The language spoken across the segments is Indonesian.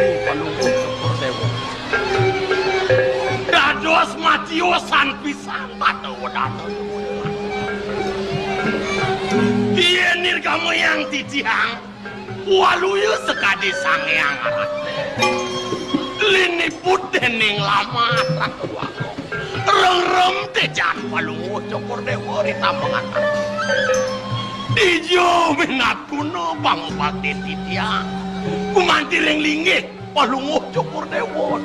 Ring Palungguh Cukur Dewa. Dados matiosan pisan batu-batu. Dienir kamu yang titiang, waluyu sekadi sangyang arat. Lini pudening lama ratu aku. Rem-rem tejan Palungguh Cukur Dewa ritambangan. Ijo minat kuno bangu bakti titiang. Kumanti ring linggih Palungguh Cukur Dewa.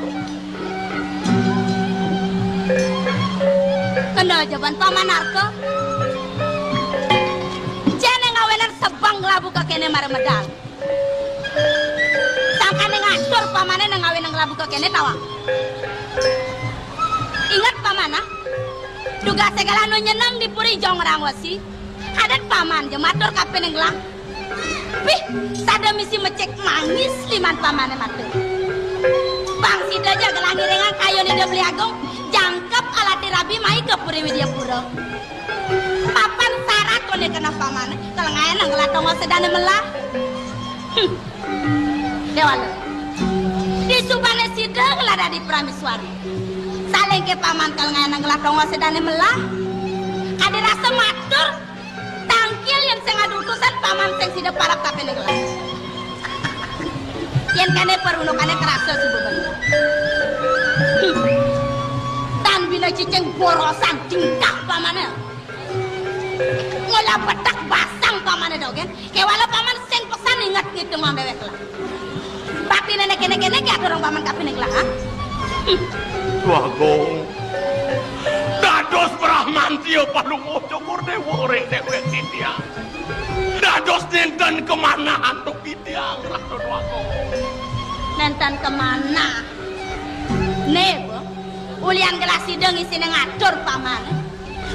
Kena jawaban paman Arko. Jene ngawenan sebang ngelabu ke kene mare medal. Sangkane ngatur pamane nang ngawen nang ngelabu ke kene tawa. Ingat pamana? Duga segala nu nyeneng di puri jong rangwasi. Adat paman jematur kape nang gelang. Wih, sada misi mecek mangis liman pamane matur. Bang sida aja gelangi rengang kayu ni beli agung. Jangkep alat rabi mai ke Puri Widyapura. Papan syarat kone kena paman. Kalau ngayen nang ngelatongo sedane melah. Dewala. Di subane sida ngelada di Prameswari. Saling ke paman kalau ngayen nang ngelatongo sedane melah. Ada rasa matur. Tangkil yang sing adu utusan paman sing sida parap tapi ngelah. Yen kene perunukane kerasa subuh. Bina ciceng borosan tingkah pamane ngolah betak basang pamane dong kan kewala paman sing pesan ingat ngitung ambewek lah bakti nenek kene-kene ki ada orang paman kapine lah ha Bagong dados Brahmantio Palungguh Cukur Dewa ring dewek titiang dados nenten kemana antuk titiang ratu Bagong nenten kemana nebo ulian gelas sideng isine ngatur paman.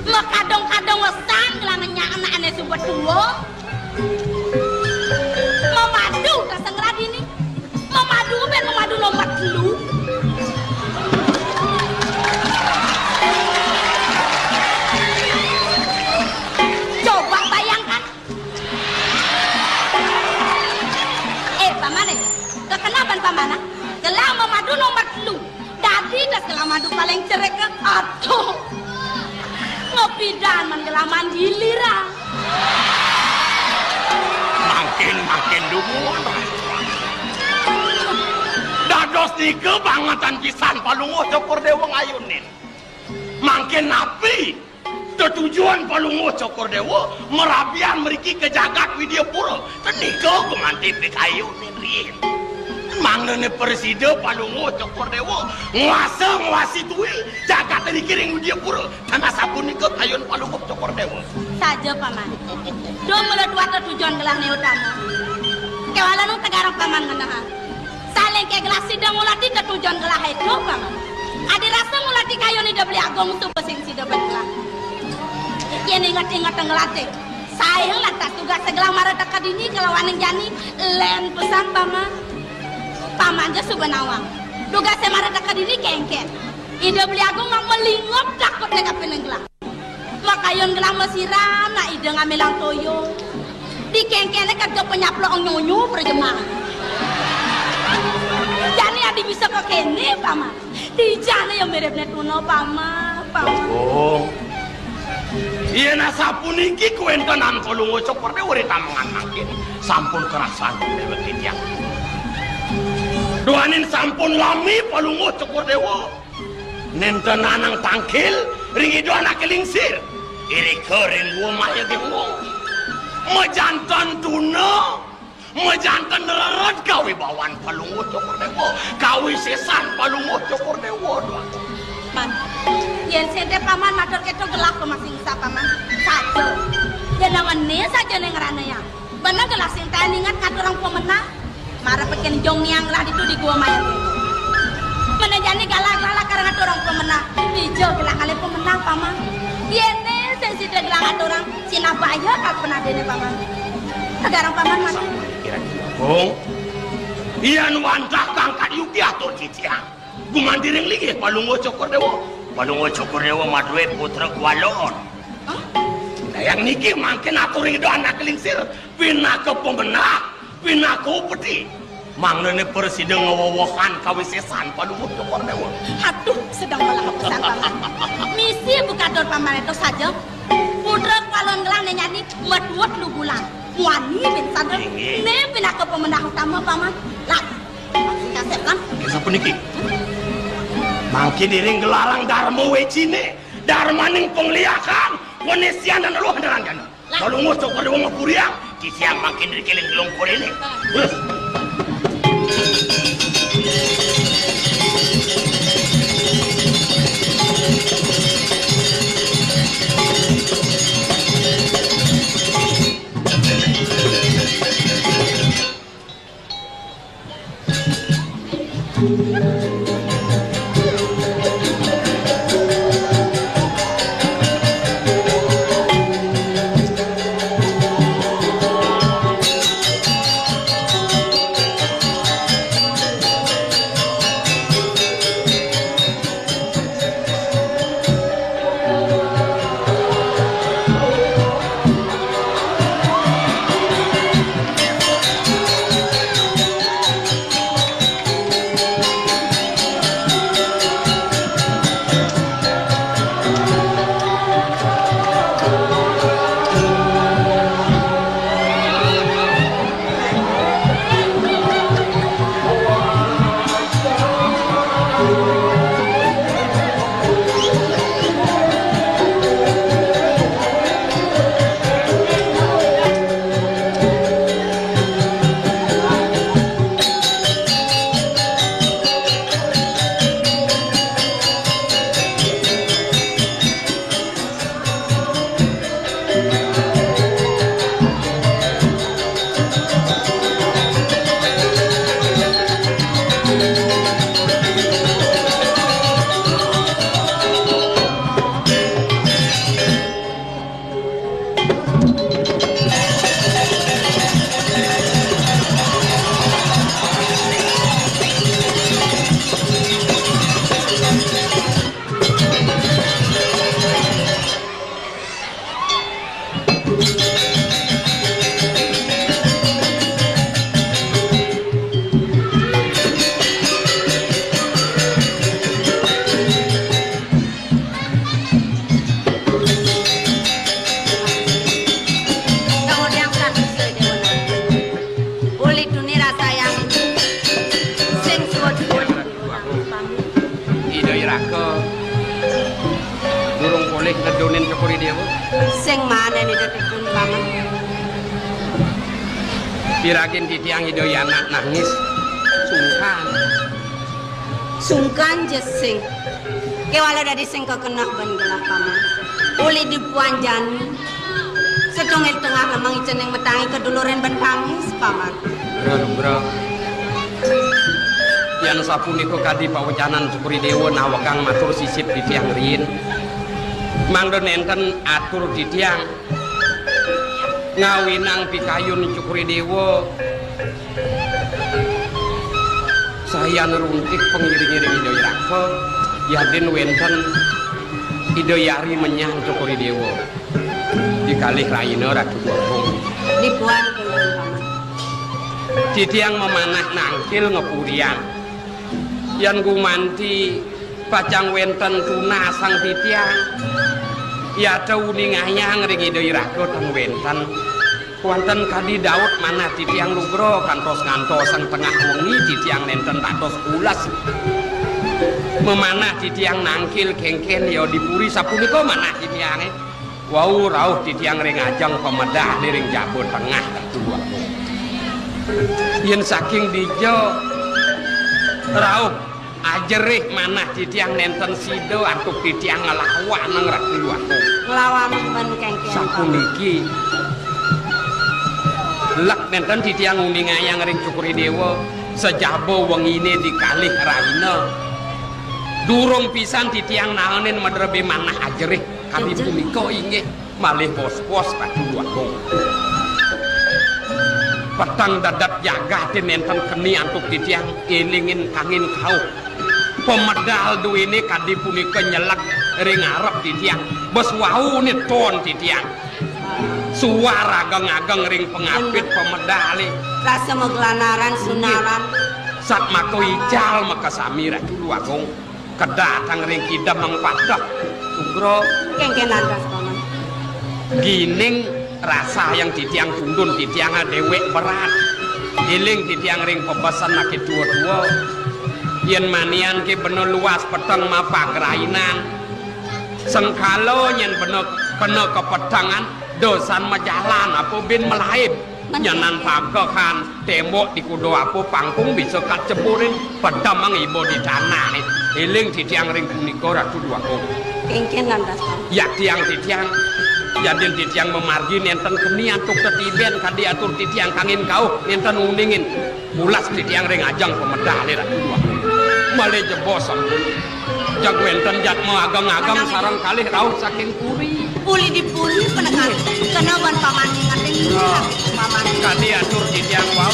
Makadong-kadong wesan gelananya anak-anak sumpah tua. Memadu kasang radini. Memadu ben memadu nomor telu. Coba bayangkan. Paman kekenapan pamana? Gelang memadu nomor telu. Dadi dah selamadu paling cerek ke atuh ngopidan menggelaman dilira makin dumun dados di kebangetan pisan Palungguh Cukur Dewa ngayunin makin napi tujuan Palungguh Cukur Dewa merabian meriki ke jagat Widyapura tenika kemanti pikayunin rin mangne presiden Palungguh Cukur Dewa nguasi tuwi jagat dari kiring Widyapura tanah sabun ikut ayun Palungguh Cukur Dewa saja paman do mele dua tujuan gelah ne utama kewala nu tegarang paman ngeunaha saling ke gelas sidang ulati ke tujuan gelah itu paman adi rasa mulati kayu ni beli agung tu pesing sida belah yen ingat-ingat ngelate sayang lantas tugas segelah mara dekat ini kelawan jani len pesan paman paman aja subenawang duga semara dekat ini kengken ide beli agung nggak melingop takut neka penenggelam makayun gelam mesiram na ide ngamilang toyo di kengken kerja penyaplok nyonyo perjemaah jani adi bisa ke kene paman di jani yang mirip netuno paman oh iya na sapun iki kuentenan Palungguh Cukur Dewa ritamangan makin sampun kerasan dewa titiang doanin sampun lami Palungguh Cukur Dewa nenten anang tangkil ringi doana kelingsir iri kering gua maya bingung mejantan tuna mejantan reret kawi bawan Palungguh Cukur Dewa kawi sesan Palungguh Cukur Dewa man yen sente paman matur keto gelah ke masing sa paman saja jenengan ne saja neng rana ya bener gelah sing tan ingat katurang pemenang mara peken jong yang lah itu di gua maya menejani galak-galak karena orang pemenang hijau gelah kali pemenang paman yene sensi de gelah orang Cina Baya kal pernah dene paman sekarang paman mana oh iya nuantah kangkat yuki atur ciciang gumandiring lagi Palungguh Cukur Dewa Palungguh Cukur Dewa maduwe putra kualon yang niki makin aturing do anak kelingsir pindah ke pemenang pindah ke upeti Mangnene persideng ngawowohan kawisesan palunguh cokor dewa. Aduh, sedang malah pesan paman. Misi buka dor paman itu saja. Putra kalon ngelang nyanyi buat lu bulan. Wani bin sadar. Ne bin aku pemenang utama paman. Lah, kasih kan? Kisah puniki. Mangki diring gelarang dharma wecine. Dharma ning pengliakan. Wanesian dan luah deranggan. Palunguh cokor dewa ngapuriang. Kisiang mangki diri keleng gelong korene. Terus. Pirakin titiang Hidoyana nangis sungkan jesing kewala dari sing kekena ban gelap paman uli dipuan jani setungil tengah lemang iceneng metangi keduluren ban pangis paman bro yang sapuniko kadi pawacanan Cukuri Dewa nawakang matur sisip di tiang rin mangdo nenten atur di tiang ngawinang pikayun Cukuri Dewa saya neruntik pengiring-iring Hidoyraka yadin wenten Hidoyari menyang Cukuri Dewa dikalih raina Ratu Gopong dipuan kulun paman titiang memanah nangkil ngepuriang yan gumanti pacang wenten tuna sang titiang ya tau ningahnya ngering Hidoyraka tang wenten wonten kadi Daud manah titiang lugro kantos ngantos sang tengah wengi titiang nenten tatos ulas memanah titiang nangkil kengken ya dipuri sapunika manah titiange wau rauh titiang ring ajang pemedah liring jabo tengah kedua yen saking dijo rauh ajerih manah titiang nenten sido antuk titiang ngelawan nang Ratu Waku ngelawan ban kengken sapuniki lek nenten titiang uningayang ring Cukuri Dewa sejabo wengine dikalih raina durung pisan titiang naonin medrebe manah ajerih kami punika inggih malih pos-pos Ratu Waku petang dadat jaga nenten keni antuk titiang elingin kangin kau pemedal duwene kadi punika nyelak ring arep titiang bos wau neton titiang suara ageng-ageng ring pengapit pemedali rasa megelanaran sunaran sat mako ical maka samira dulu agung kedatang ring kidam mengpadak ugro kengkenan ras paman gining rasa yang ditiang tundun ditiang dewek berat iling ditiang ring pebesan nake dua-dua yen manian ke bener luas peteng mapa gerainan sengkalo nyen bener kena kepetangan dosan majalan apa bin melaib nyanan pagekan tembok di kudo apa pangkung bisa kat cepurin pedam mengibo di tanah iling ditiang ring punika ratu dua kok kengkenan ras paman ya tiang ditiang jadi ditiang memargi nenten keni antuk tetiben kadi atur ditiang kangin kau nenten uningin bulas ditiang ring ajang pemedali ratu dua male jebos jag wenten jat mau ageng-ageng sarang kali rauh saking puri puli dipuli penekan kenawan paman ngating paman kadi atur ditiang wau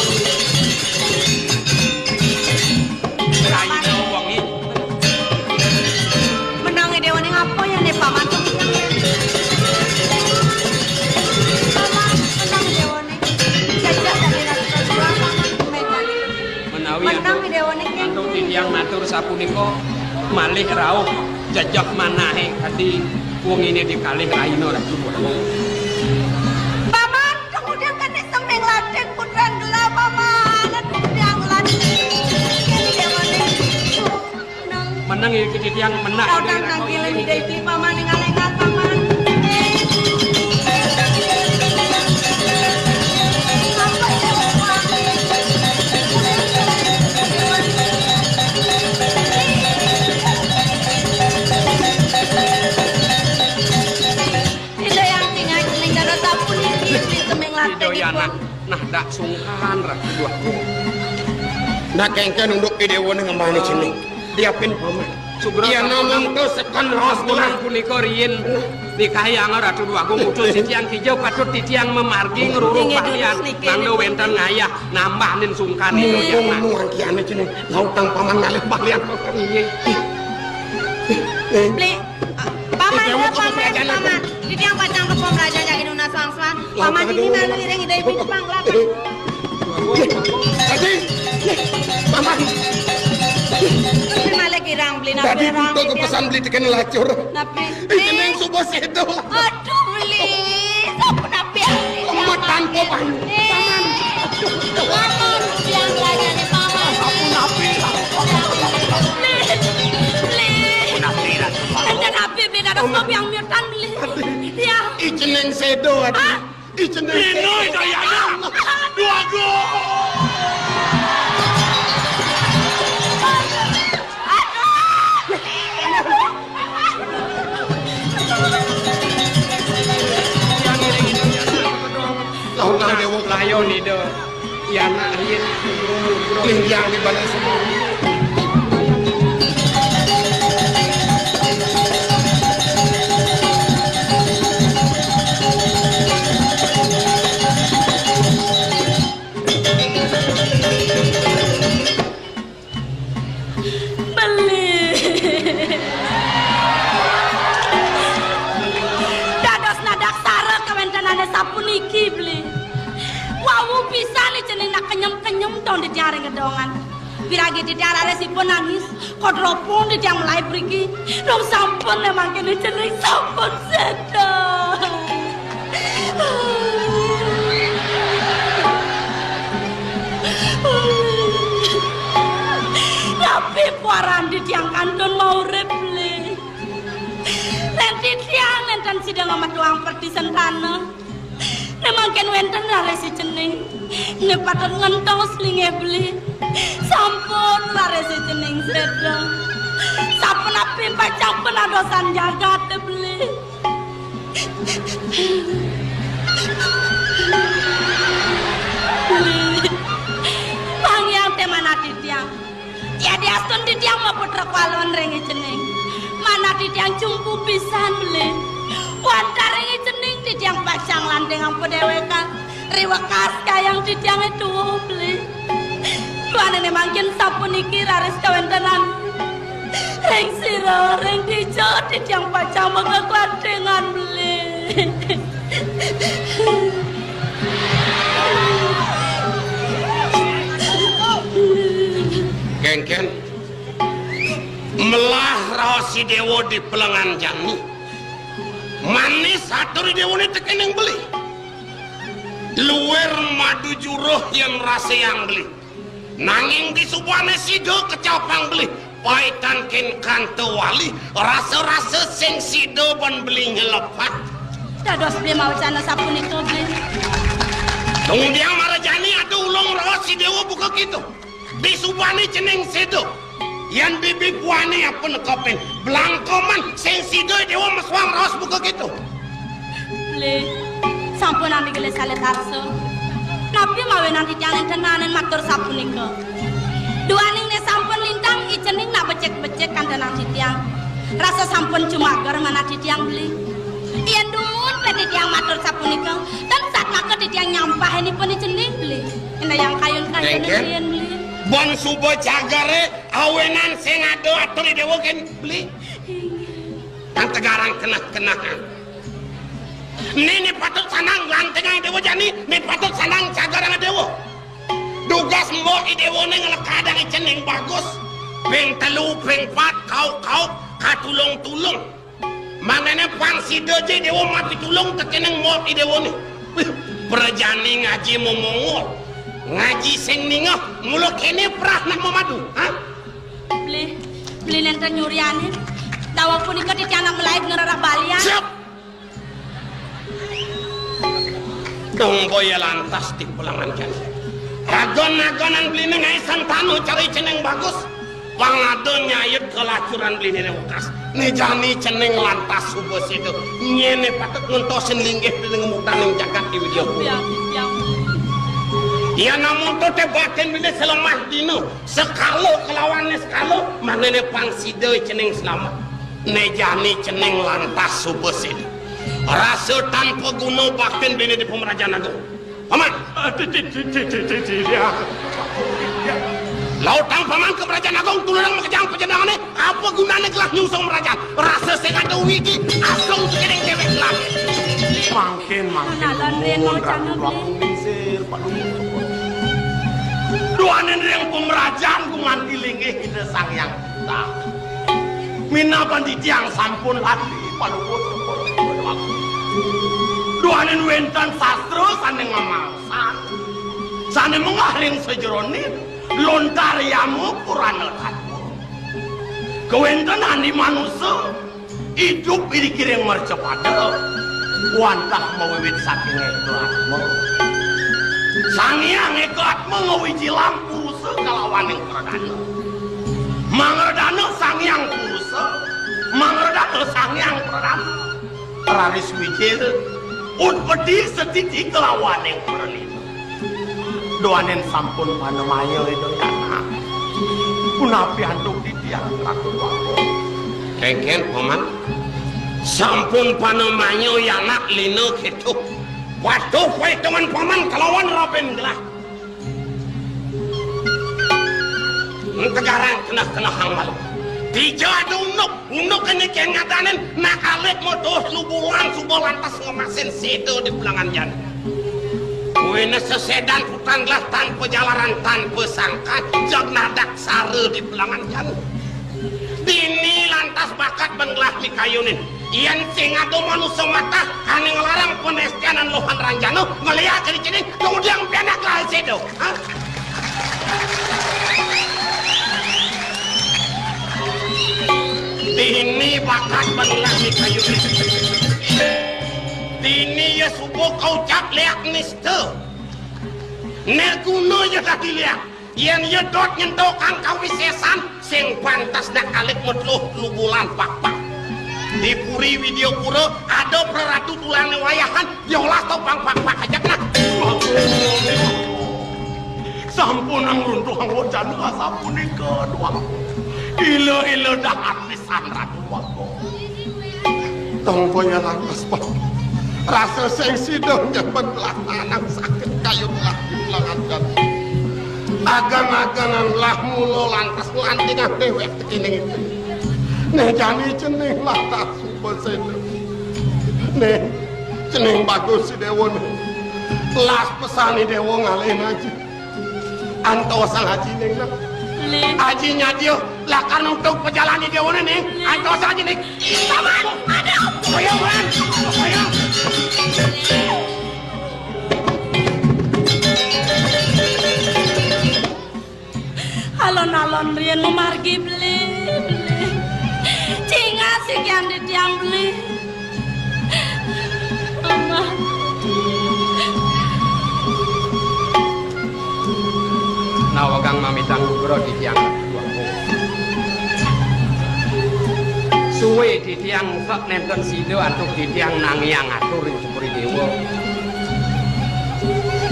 raina wangi menang dewa ning apa ya nih paman paman menang dewa ning jajak dari rasa paman medan menawi menang dewa ning antuk ditiang matur sapunika malih rauh jajak manahe kadi wong ini dikalih raina ratu paman kemudian kan semeng ladek putran gelap paman kemudian ladek ini dewa ning menang iki ditiang menang kau dan nanggilan di dewi paman ning alengan paman nah dak sungkan ratu dua Nah kengken untuk idewo ning ngemane jeneng diapin paman sugro iya namun to sekan ros bulan punika riyin dikahyangan ratu dua kok muncul sitiang kijau patut titiang memargi ngrurung pahlian nangdo wenten ngayah nambah nin sungkan itu ya mung nuang kiane jeneng lautang paman ngalih pahlian kok piye beli paman ya paman di tiang pacang ke pemraja jadi nuna sang-sang paman ini malu ireng ide pintu panglat tadi paman tapi malah kirang beli nabi tadi butuh kepesan beli tekan lacur nabi jeneng subuh sedo aduh beli siapa nabi umat tanpa paman paman tiang raja nih paman aku nabi nabi beda dong yang mirtan beli ya jeneng sedo adi jeneng Pinoy dayana dua go lautang dewa layo nido yana ayin linjang di badan semua sapuniki beli wawu bisa nih jeneng nak kenyem-kenyem dong di tiang ngedongan biragi di tiang ada si penangis kodropon di tiang mulai pergi dong sampun emang kini jeneng sampun sedang tapi puaran di tiang kantun mau repli nanti tiang enten sidang amat tuang perti sentana nemangken wenten lare si jeneng nepatan ngentong selinge beli sampun lare si jeneng sedang sampun api pacang penadosan jagat beli pangyang temana titiang ya diastun titiang mau putra kwalon rengi jeneng mana titiang cungku pisan beli wantarengi jeneng titiang pacang landeng ampo deweka riwakas kayang titiang itu beli tuane nemangkin sapun iki raris kawentenan reng siro reng dijo titiang pacang mengekladengan beli Kengken melah raos si Dewo di pelengan jani manis saturi Dewo ini tekeneng beli luwer madu juruh yang rasa yang beli nanging di subane sido kecapang beli paitan ken kante wali rasa-rasa sing sido ban beli ngelepat dados beli mau cana sapun itu beli kemudian marajani ada ulong raos si Dewo buka gitu di subane ceneng sido yang bibi puane apa nekopin belangkoman sing sido Dewo meswang raos buka gitu beli sampun nanti geles salet arso napi mawe nanti jangan tenanen matur sapun itu dua ning ne sampun lintang icening nak becek-becek kan tenang tiang rasa sampun cuma gar mana tiang beli ian dun peti tiang matur sapun itu dan saat maka tiang nyampah ini pun icening beli ini yang kayun-kayun ian beli bon subo jagare awenan sing ado atur Dewo ken beli yang tegarang kena-kenahan Nini patut sanang lantengan Dewo jani, ni patut sanang cagarang Dewo. Dugas mbok i Dewo ne ngelekadang ceneng bagus. Ping telu, ping pat, kau katulung-tulung. Mangene pangsido je Dewo mati tulung tekeneng mbok i Dewo ne. Perjani ngaji momongol. Ngaji sing ningah, mulo kene prah nak memadu, ha? Beli nenten nyuriane. Dawa punika di tiang melaib ngerarah balian. Siap. Dong boya lantas di pelangan jani agon-agonan beli nengai santano cari ceneng bagus pangadon nyayut kelacuran beli nene ukas ne jani ceneng lantas subos itu nyene patut ngentosin linggih beli ngemutan yang jagat di video ya namun to tebakan beli selemah dino sekalo kelawannya sekalo manene pangsido ceneng selamat ne jani ceneng lantas subos itu rasa tanpa guna bahkan bini di pemerajaan agung paman lautang paman ke kerajaan agung tulang mekejang pejadangan ini apa gunanya gelas nyusung merajaan rasa saya ada wiki asong sekedeng dewek gelas makin duanin yang pemerajaan ku nganti linggih kita sang yang tak mina banditiang sampun hati paluku duanin wentan sastra sane ngamangsan sane mengahling sejeronin lontar yamu purana tatmu kewentan ani manusia hidup ini kiring mercepada wantah mewewit saking eklatmu sangiang eklatmu ngewiji lampu sekalawaning keredana mangerdana sangiang kurusa mangerdana sangiang keredana raris wijil pedi setiti kelawan yang perlita doanen sampun panemayo itu anak punapi anduk di tiang ratu wako kengken paman sampun panemayo anak lino gitu waduh dengan paman kelawan raben gelah tegarang kena hangmal Tiga ada unuk ini kayak ngatanin nak alik motor lubulan subuh lantas ngemasin situ di pelangan jalan. Wena sesedan hutan lah tanpa jalaran tanpa sangka jag nadak sare di pelangan jalan. Dini lantas bakat benglah mikayunin. Ian sing ada manusia mata ane ngelarang penestianan lohan ranjano ngeliat ke di kemudian pianak lah situ. Dini bakat benglah kayu Dini ya subuh kau cap liak niste Nerguno ya tadi liak Yang ya dot nyendokan kau wisesan Sing pantas nak alik metluh lubulan pak-pak Di puri video pura ada peratu tulang wayahan diolah topang pak-pak aja nak Sampun ang runtuhang wajan sampun kedua Ilo dahat pisan ratu wako tonggonya lantas pak rasa sensi dong yang belah tanang sakit kayu telah di pelangan jati agan-agangan lah mulo lantas lantingan dewek ini ne jani jeneng lah tak sumpah seno ne Ceneng bagus si Dewa nih. Las pesani Dewa ngalahin haji. Antosang haji neng nak. Hajinya dia lakan untuk perjalanan Dewa nih. Antosang haji neng. Paman, aduh. Ayo man, ayo. Alon-alon rian memargi beli. Cinga sekian di tiang beli. Mama. Nawagang mamitang gubro di tiang suwe di tiang sak nenten sido antuk di tiang nangyang atur ing Cukuri Dewa.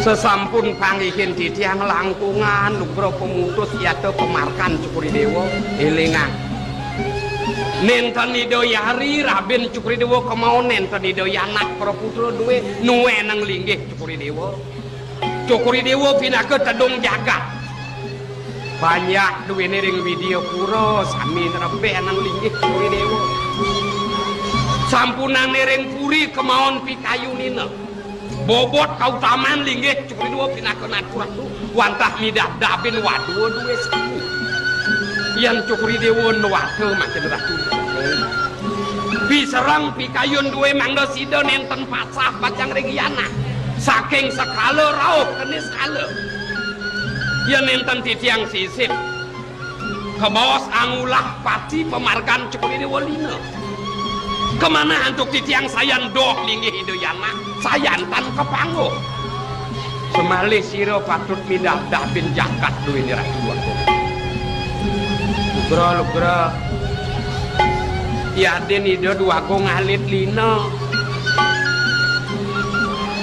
Sesampun pangihin di tiang langkungan lubro pemutus yaitu pemarkan Cukuri Dewa elingan nenten idoyari Raben Cukuri Dewa kemau nenten idoyanak para putra duwe nuwe nang linggih Cukuri Dewa. Cukuri Dewa pinake tedung jagat banyak duwe ring video pura sami nerebe nang linggih Cukuri Dewa. Sampunan ring puri kemauan pikayunina bobot kautaman linggih Cukuri Dewa pinakeun kurang wantah midab-dabin waduh duwe sami yen Cukuri Dewa nuwate makin ratu biserang pikayun duwe mangda sida nenten pasah pacang regiana saking sekala rauh kenis sekala yen nenten titiang sisip kebawas angulah pati pemarkan Cukuri Dewa lina kemana untuk titiang sayan doh linggih idoyana sayantan kepanggo semalih siro patut midab-dabin jakat duwe ni ratu aku lugro yaden ido dua ko ngalit lina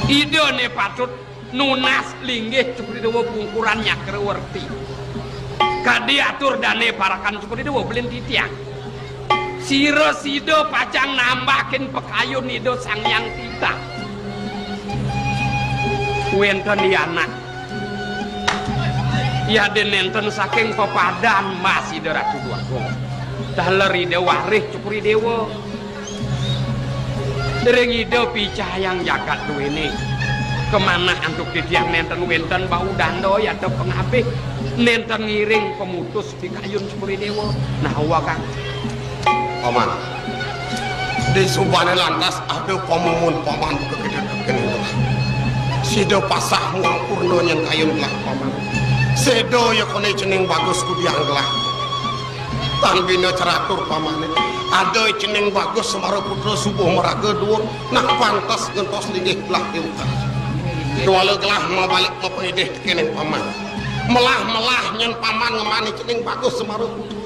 ido ne patut nunas linggih Cukuri Dewa pungkurannya kerwerti kadi atur dane parakan Cukuri Dewa belin titiang siro sido pacang nambahin pekayun ido sang yang tita wenten dianak ya den nenten saking pepadan masih ido ratu dua gong daler ido warih Cukuri Dewa dereng ido picayang jagat duwene kemana antuk titiang nenten wenten bau dando ya te pengabih nenten ngiring pemutus pikayun Cukuri Dewa nah wakang Paman, di subane lantas ada pamumun paman kegede-kegede itu. Sido pasah ngapurno nyen kayun lah paman. Sedo ya kone ceneng bagus kudiang lah. Tan bina ceratur paman. Ada ceneng bagus semaro putra subuh meraga dhuwur nak pantas gentos linggih lah diutar. Dua gelah mau balik mau penidih kene paman. Melah-melah nyen paman ngemani ceneng bagus semaro putra.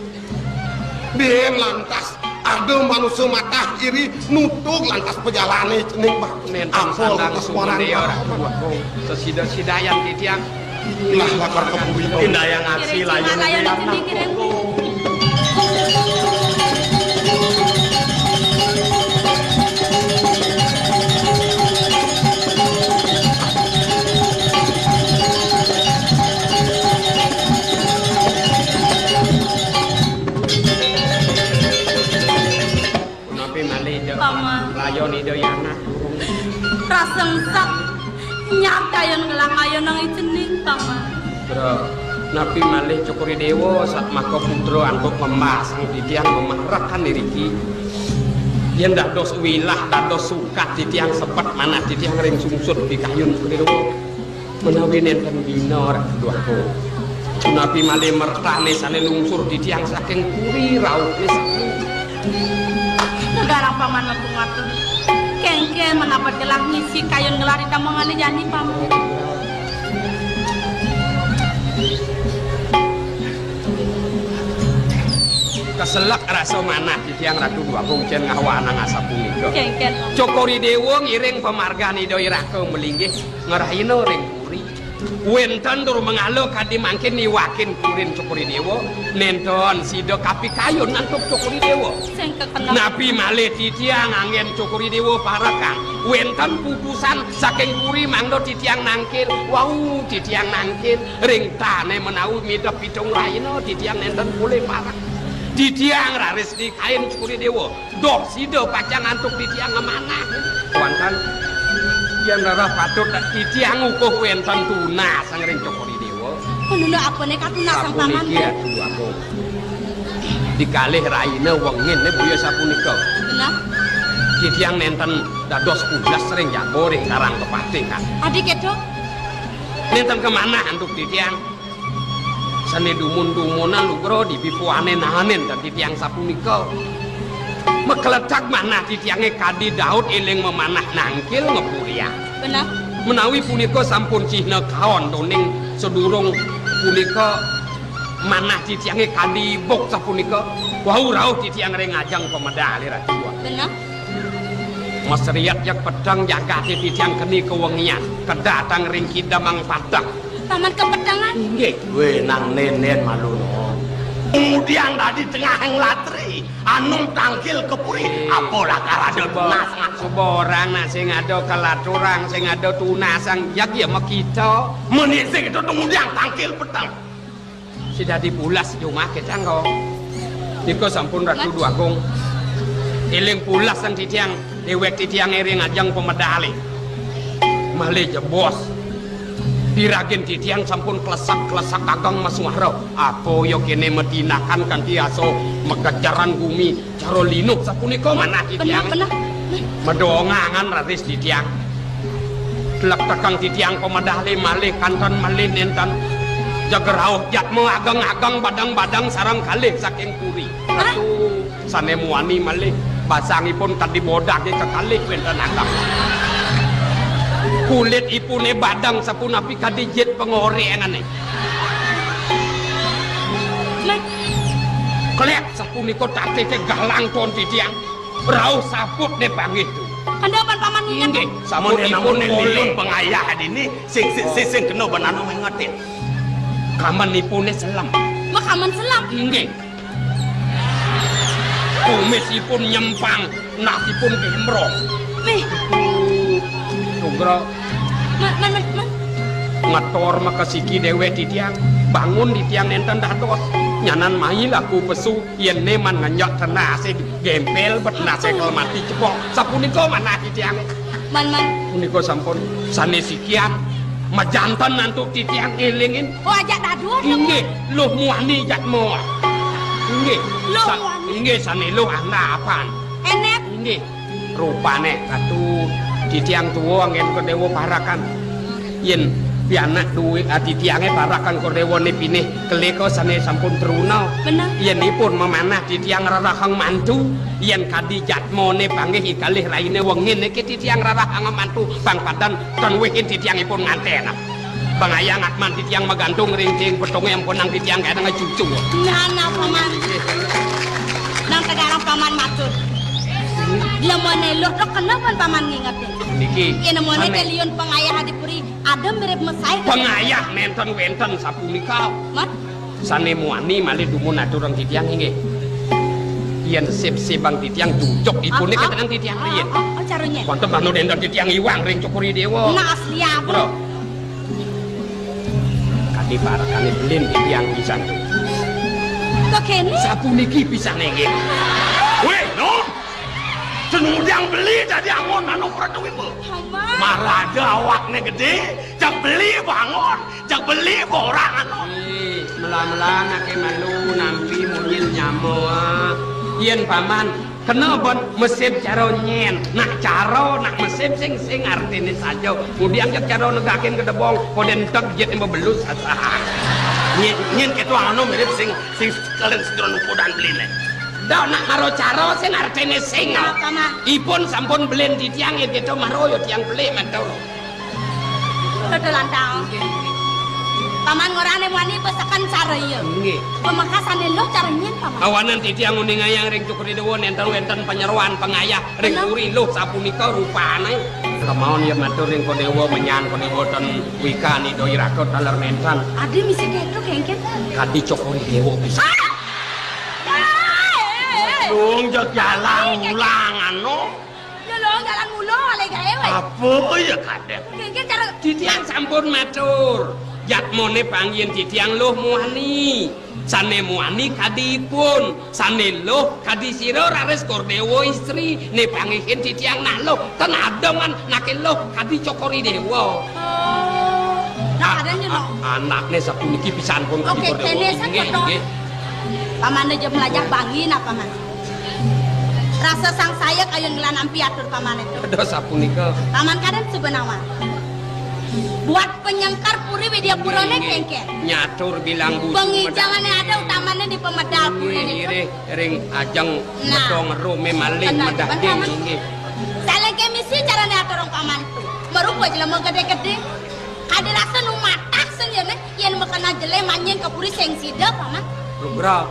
Bien lantas ada manusia mata iri nutuk lantas perjalanan ceneng bah ampol kesuaran sesida-sidayan titiang lah lakar keburi indah yang aksi layan layon idoyana Rasengsak nyata yang ngelang ayon nang icening paman bro napi malih Cukuri Dewa sak maka putra angkut memasang titiang memarahkan diriki yen dah dos wilah dah dos sukat titiang sepet mana titiang ring sungsut di kayun Cukuri Dewa menawi nenten dina rak duaku napi malih mertane sane lungsur titiang saking puri rauh saking negarang paman ngepung waktu kengke mendapat gelang ngisi kayun ngelari damongan jani paman keselak rasa manah di tiang ratu dua bungcen ngawana ngasa punika kengken Cukuri Dewa ngiring pemargan ido irake melinggih ngerahino ring puri wenten dur mengalo kadi mangkin niwakin kurin Cukuri Dewa nenten sido kapi kayun antuk Cukuri Dewa napi malih titiang angin Cukuri Dewa parakang wenten putusan saking puri mangdo titiang nangkil wau titiang nangkil ring tane menawi midap pitung raino titiang nenten boleh parak titiang raris di kain Cukuri Dewa doh sido pacang antuk titiang ngemana wantan yen rara patut titiang ukuh wenten tunas sang ring Cokori Dewa. Menuna apane katuna sang paman. Sapuniki aduh aku. Dikalih raine wong ngene boyo sapunika. Benar. Titiang nenten dados 11 ring Jabo ring Karang Kepati kan. Adik itu Nenten kemana antuk titiang? Sane dumun-dumunan lugro di bipuane nahanen dan titiang sapunika. Mekeletak manah titiange Kadi Daud eling memanah nangkil ngepuria. benar. Menawi punika sampun cihna kaon doning sedurung punika manah titiange Kadi Bok sapunika wau rauh titiang ring ajang pemedali rajua. Benar. Mas riat jak pedang jagate titiang keni kewengian kedatang ring Kidamang Padang. Paman kepedangan. Nggih. Weh nang nenen maluno. Kemudian tadi tengah yang latri, anum tangkil kepuri, apalah karada tunas. Seborang nak sing ada kelaturang, sing ada tunasang jak ya mak kita. Menisik itu kemudian tangkil petang. Sudah dipulas cuma kita kok. Nika sampun Ratu Duagung. Eling pulas sang titiang, dewek titiang ering ajang pemedali. Malih jebos. Diragen titiang sampun klesak-klesak agang masuhara. Apa yo kene medinakan kanthi aso mekejaran bumi cara linuk sapunika manah titiang. Benar. Medongangan ratis titiang. Telak tekang titiang pemedali malih kanton malih nenten. Jagerauh jatmo ageng-ageng badang-badang sarang kalih saking puri. Ratu sane muani malih basangipun kadi bodake kekalih wenten ageng. Kulit ipune badang sapunapi kadijit pengorengane. Klek sapunika tateke galang ton titiang. Rauh saput ne pangitu. Kandapan paman ingat. Nggih, Samunipun samunipun liun pengayah ini sing kena benanu mengetin. kamanipune selam. Makaman selam. Nggih. Kumisipun nyempang, nasipun gembrong. Meh. Tunggra Man. ngator makasiki dewe titiang bangun di tiang nenten dados nyanan mai laku pesu yen neman nganjak tenase gempel bet nase kelmati cepok sapunika manah titiang Man. punika sampun sanesikian majanten nantuk titiang elingin Oh ajak dadu. inggih luh muani jatmo inggih Luh muani. inggih sane luh anapan Enek. inggih rupane ratu titiang tuwa anggen kedewa parakan yen pianak duwe titiange parakan kedewa nepine keleko sane sampun truna Benar. yenipun memanah titiang rarahang mantu yen kadi jatmone panggih kalih raine wengi niki titiang rarahang mantu bang padan ton wihin titiangipun nganten pangayang atman titiang magantung ringting petonge ampun nang titiang kadang cucu Nana paman. Nang tegarang paman matur. Lemone loh tok kenapa paman ngingetin? niki Yen lemone ane. ke liun pengayah adipuri ada mirip mesai. Pengayah nenten wenten sapunika Mat. sane muani malih dumun aturang titiang inggih yen sip-sipang titiang cucuk ipune kadang titiang riyen Oh caranya. wonten manut enten titiang iwang ring Cokori Dewa Nah asli ya bro bro. kadi parakane belin titiang pisan Kok kene? sapuniki pisan nggih Weh non, senudang beli tadi angon anu pratu ibu. Paman. Maraga awaknya gede, jak beli bangun, jak beli borang anu. melang-melang ake malu nampi munyil nyamoa yen paman kenapa mesin caro nyen nak caro nak mesin sing artine saja kemudian jak caro negakin ke debong koden tek jet yang belus asah Nyen ketua anu mirip sing kalian sedron upodan beli nih. dah nak maro caro sing artine sing Nah, paman. ipun sampun belen di tiang gitu maro yo tiang beli mantul Dodolan tau. Paman ngorane wani pesakan cara ieu. nggih Pemakasane lo caranya paman. awanan titiang uning ayang ring Cokori Dewa nenten wenten penyeruan pengayah ring Bener. uri luh sapunika rupane kemauan ya matur ring Kodewa menyan Kodewa dan wikani doi rakot taler nenten Adi misi ketok kengket. kadi Cokori Dewa bisa Dong jak jalan ulang anu. Ya lo jalan mulo ale gawe. Apa ya kadek? Kengket cara titiang sampun matur jatmone pangyen titiang luh muani sane muani kadipun sane loh kadisiro rares kordewo istri ne pangihin titiang nak loh ten adongan nakin loh kadi cokori dewo Nah, ada nyono. Anaknya sapuniki pisan pun Oke, kene sakoto. Pamane je belajar bangin apa man? Rasa sang saya kayu ngelanam piatur paman itu. Ada sapunika. Paman kadang sebenawan. Buat penyengkar puri media purone kengke. Nyatur bilang bu. Pengijangannya ada utamanya di pemedal puri itu. Ring ajeng medong rume maling medah ding nggih. Saling kemisi caranya atur orang paman itu. Merupa jelema gede-gede. Ada rasa nu matah senjana yang makan jele manyen ke puri seng sida paman. Bro.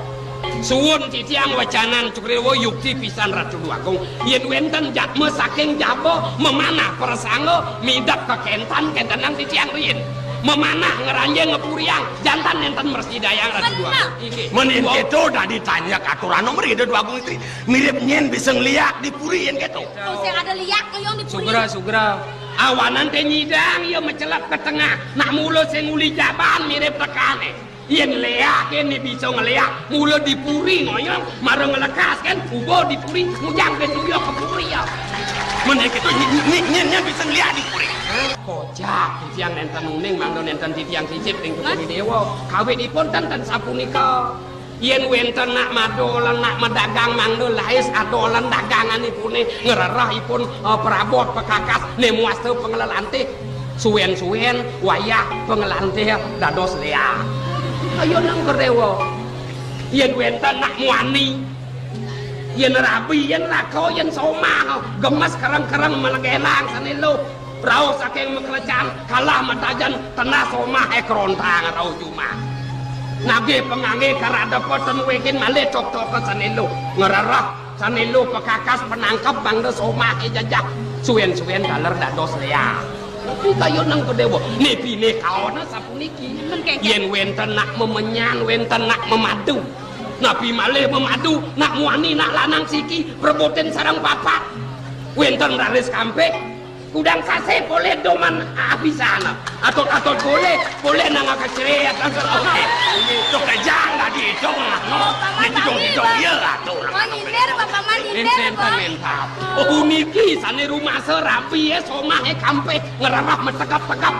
Suwun titiang wacanan cukrewo yukti pisan Ratu Agung yen wenten jatme saking jabo memanah persanggo midap ke kentan titiang rin memanah ngeranjeng ngepuriang jantan nenten mersidayang Ratu Agung menin gitu udah ditanya katuran nomor itu Ratu Agung itu mirip nyen bisa ngeliat di puri yen gitu Terus yang ada liak yang di puri sugra awanan teh nyidang iya mencelap ke tengah nak mulut sing uli jaban mirip tekane yen leak ini bisa ngeleak mula dipuri ngoyong marang ngelekas kan ubo dipuri ngujang ke tuyok ke puri ya mana gitu nyen bisa ngeliat di puri kocak titiang nenten uning mangdo nenten titiang cicip ning kepuri dewa kawinipun tenten sapunika yen wenten nak madolan nak medagang mangdo lais adolan daganganipun ngererahipun perabot pekakas nemuaste pengelalante suwen-suwen wayah pengelante dados leak ayo nang kerewo yen wenten nak muani yen rabi yen lako yen soma gemas kerang-kerang melegelang sanelo rau saking mekelecan kalah matajan tenah soma ekrontang rau cuma nage pengange karada poten wekin male cok-cok sanelo ngerarah sanelo pekakas penangkap bangda soma jajak suwen-suwen daler dados lea tapi kayo nang kedewo nepine kaona sapuniki yen wenten nak memenyan wenten nak memadu napi malih memadu nak muani nak lanang siki perboten sarang bapak wenten raris kampek kudang sase boleh doman abisana atau boleh nang kacreat oke itu kejang tadi itu no itu ya atur maniner bapak maniner mental uniki sane rumah serapi somah kampe ngerarah metekap-tekap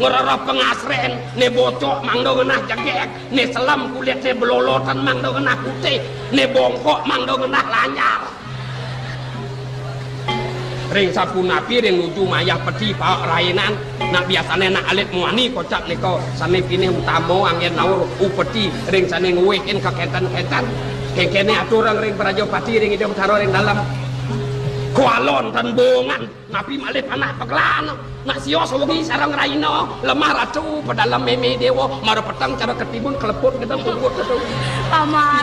ngerarah pengasren ne bocok mangdo genah jagek ne selam kulit ne belolotan mangdo genah putih ne bongkok mangdo genah lanyar ring sapu napi ring nuju mayah peti pak rainan nak biasanya nak alit muani kocak niko sane pini utamo angin naur upeti ring sane nguwekin ke kentan kekene aturang ring prajopati ring hidup taro ring dalam kualon dan bongan napi malih panah peglan nak sios wengi sarang raino lemah ratu pedalam meme dewo maro petang cara ketibun keleput gedang kubut itu paman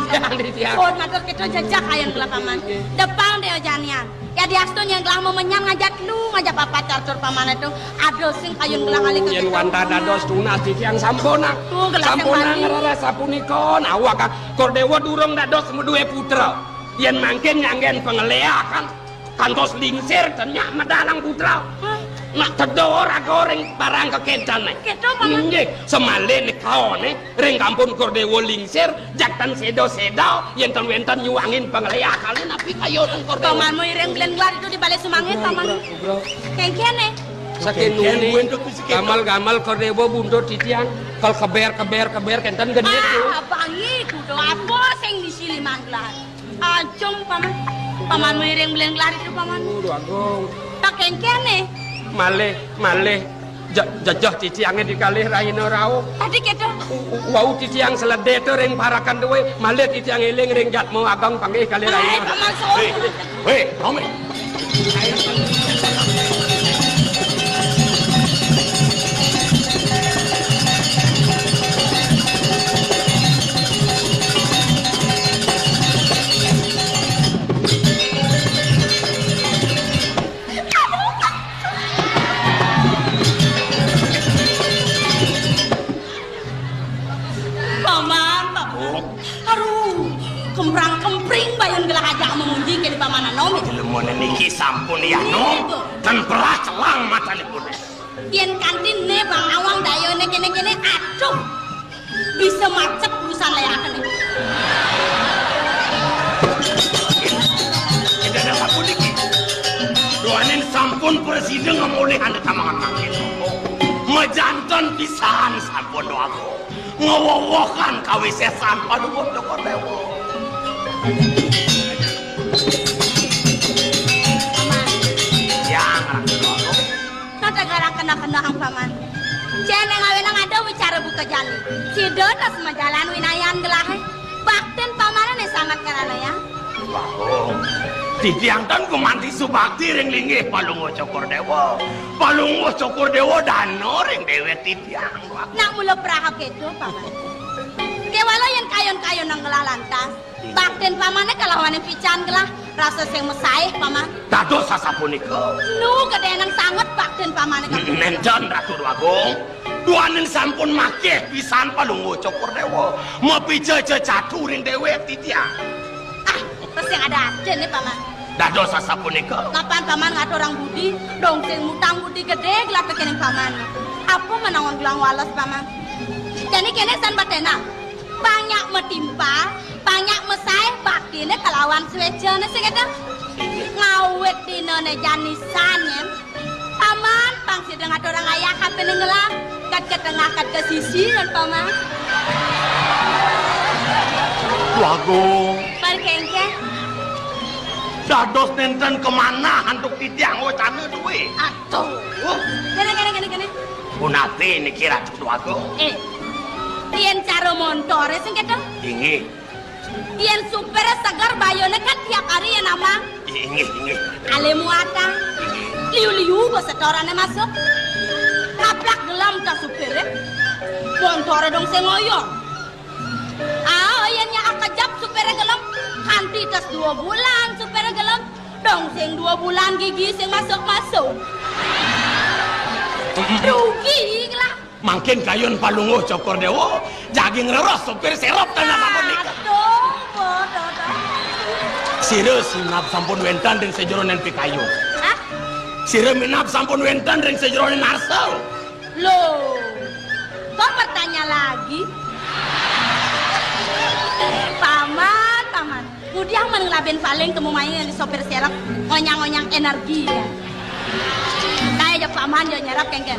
tiang kon matur kita jajak ayan kula paman depan deo janian ya diastun yang gelang memenyam ngajak lu ngajak papat cartur paman itu aduh sing kayun gelang kali ke yen wanta dados tunas di tiang sampona sampona ngerara sapunikon awak kordewo durung dados medue putra yen mangken nganggen pengeleakan kantos lingsir dan nyak medalang putra nak tedor goreng barang kekencan keto paman nggih semale nek kaone ring kampung kordewo lingsir jaktan sedo-sedo yen ten wenten nyuangin pengelea kali napi kayo nang kordewo pamanmu ireng glen glar itu di balik sumangit paman kengkene saking nuni gamal kordewo buntut titian kal keber kenten genit bangi kudu apa sing disili manglar ajong pamanmu ireng glen glar itu pamanmu agung tak kengkene malih jajah titiangnya dikalih raino rao tadi kita wau titiang selede itu ring parakan duwe malih titiang eling ring jatmu agang panggih kalih raino paman so weh Romi kempring bayan gelah ajak mengunji ke di pamanan nomi lemon niki sampun ya no dan belah celang mata ni pun yen kantin ne bang awang dayo ne kene aduh bisa macet urusan layakan ini. Tidak ada sabun iki. Doanin sampun presiden ngomolehan tamangan makin. Mejantan pisahan sampun doaku. Ngewowokan kawisesan paduh Joko Dewo. Kena-kena paman. Jane ngawin ada wicara buka jalan. Si dodas majalan winayan gelahe. Bakten pamanane sangat karana ya. Wah, titiangtan kumanti subakti ring linggih Palungo Cokordewo. Palungo Cokordewo dano ring dewe titiang. Nak mula prahap itu paman. Kewala yang kayon-kayon nang gelah lantas. Bakten pamanane kalawane pican gelah. Rasa sing mesaih paman. Dados sasapunika. Nu gede nang sanget bakten pamanane. Nenjan Ratu Agung. Duanen sampun makeh pisan Palungo Cokordewo. Mapija jatuh ring dewe titiang. Terus yang ada aja nih paman. Dados sasapunika. Kapan paman ngatur orang budi, dong sing mutang budi gede gelah kening paman. Apa menangon gelang walas paman? Jadi kene san batena. Banyak metimpa, banyak mesai baktine kelawan swejane sing eta. Ngawet dinone janisan ya. Paman pangsi dengan orang ayah kape ngelang, kat ke tengah kat ke sisi kan paman. Agung. Perkengke. Dados nenten kemana hantuk titiang wacana duwe. Atuh. Kene. Punate niki Ratu Agung. Tien cara montore sing keta. Inggih. Tien super segar bayone kan tiap hari ya nama. Inggih. Ale muata. Liu-liu go setorane masuk. Kaplak gelam ta supere. Montore dong sing ngoyo. Ayennya akajap supere gelam. Kanti tas 2 bulan supere gelam. Dong sing 2 bulan gigi sing masuk-masuk. Rugi lah. Mangkin kayon Palungo Cokordewo jaging reros sopir serop tanah sampun nikah. Aduh, bodoh. Sire sinap sampun wentan ring sejeronen pikayu. Hah? Sire minap sampun wentan ring sejeronen arsal. Loh, kok bertanya lagi? Paman. Kemudian mengelabin paling kemumayan di sopir serap ngonyang-ngonyang energi ya. Kayak aja paman dia nyerap kengken.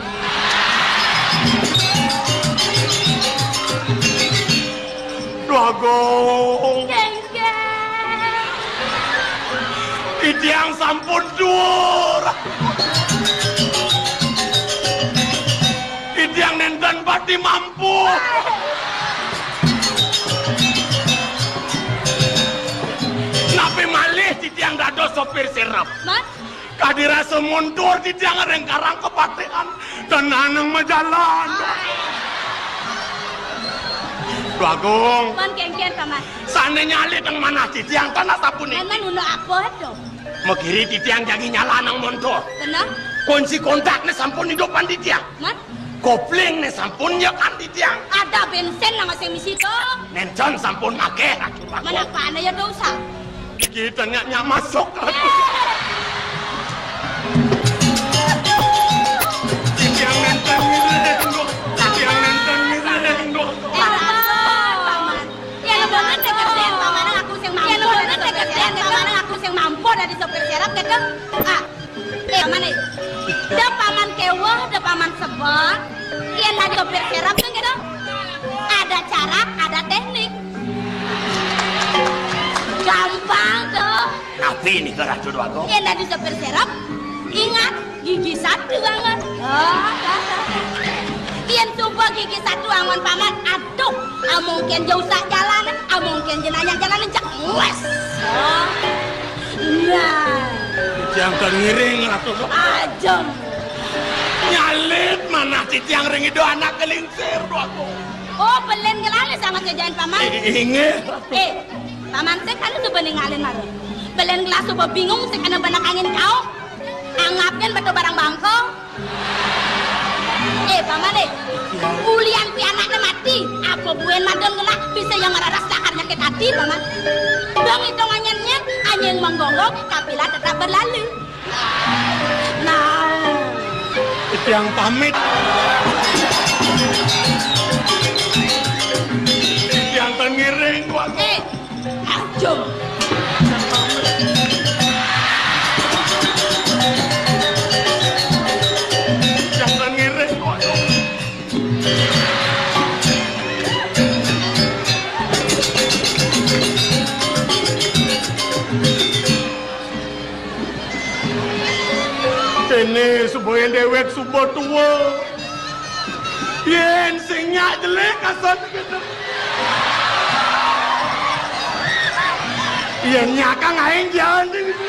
Agung. Kengken. Titiang sampun dur. Titiang nenten pati mampu. Napi malih titiang dados sopir serap. Mas? Kadirasa mundur titiang reng karang kepatean dan anang majalan. Agung. Man kengken paman. Sane nyali teng mana titiang tanah sapuni. Man udah apa dong? Megiri titiang jagi nyala nang montor. Kenapa? Kunci kontaknya sampun hidupan titiang. Man? Kopling nih sampun nyekan titiang. Ada bensin nang sing misi toh. Nencon sampun make Ratu Agung. Mana pana ya dosa? Kita nyak masuk Ratu. Titiang nenten mireng. Titiang nenten mireng. Mampu dari sopir serap gitu. Mana? Da paman kewah, da paman sebab. Kian dari sopir serap kan gitu. Ada cara, ada teknik. Gampang tuh. Tapi ini ke Ratu Agung. Kian dari sopir serap. Ingat, gigi 1 banget. Kian coba gigi 1 angon paman. Aduh, mungkin jauh sak jalan, mungkin jenayah jalan cak wes. Nah, Titiang kengiring Ratu ajam. Nyalit mana titiang ring itu anak kelingsir Agung. Oh, belen ngelalis sama kerjaan paman. Ingat. Paman teh kan tuh bening ngalin maru. Belen gelas coba bingung sih karena banyak angin kau. Anggapnya betul barang bangko. Paman ulian pi anaknya mati. Apa buen madon gelak bisa yang meraras lakarnya ke hati paman. Dong hitungannya anjing menggonggong kapilah tetap berlalu. Nah, Itu yang pamit. Yang Jangan ngiring gua. Ajum. Jangan ngiring gua. Ini supaya dewek subuh tua. Yen sing nyak jelek asan gitu. Yen nyakang aing jalan gitu.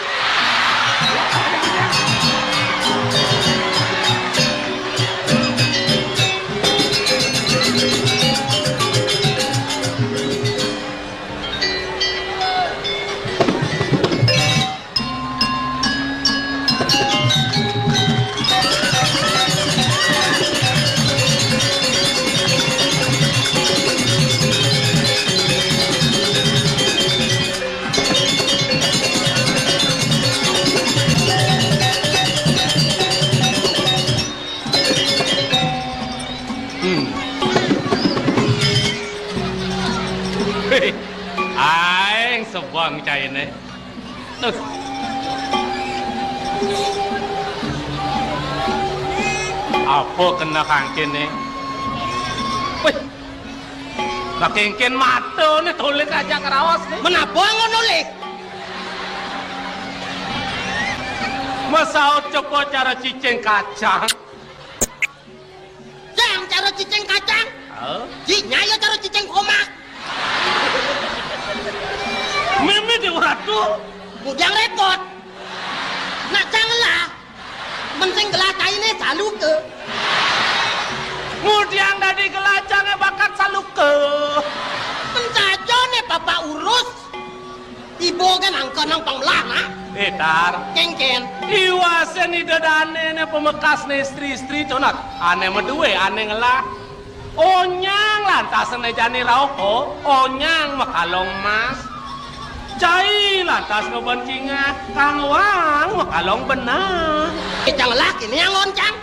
Aing sebang caine. Tuh. Apa kena kangkene? Wih. Kakengken mata nih tulik aja kerawas nih. Menapa ngono lek? Masa coba cara cicing kacang? Yang cara cicing kacang? Oh. Jinya ya cara cicing komak. Mimi di ratu. Mudang repot. Nak janganlah. Mensing gelacah ini selalu ke. Kemudian dari gelacangnya bakat saluke. Mencajo nih bapak urus. Ibu kan angka nang pangmelana. Dar. Kengken. Iwasen ide dane nih pemekas nih istri-istri conat. Ane medue ane ngelah. Onyang lantas nejani rauho. Onyang makalong mas. Cai lantas ngebencingan. Kang Wang makalong benar. Cang laki ini yang loncang.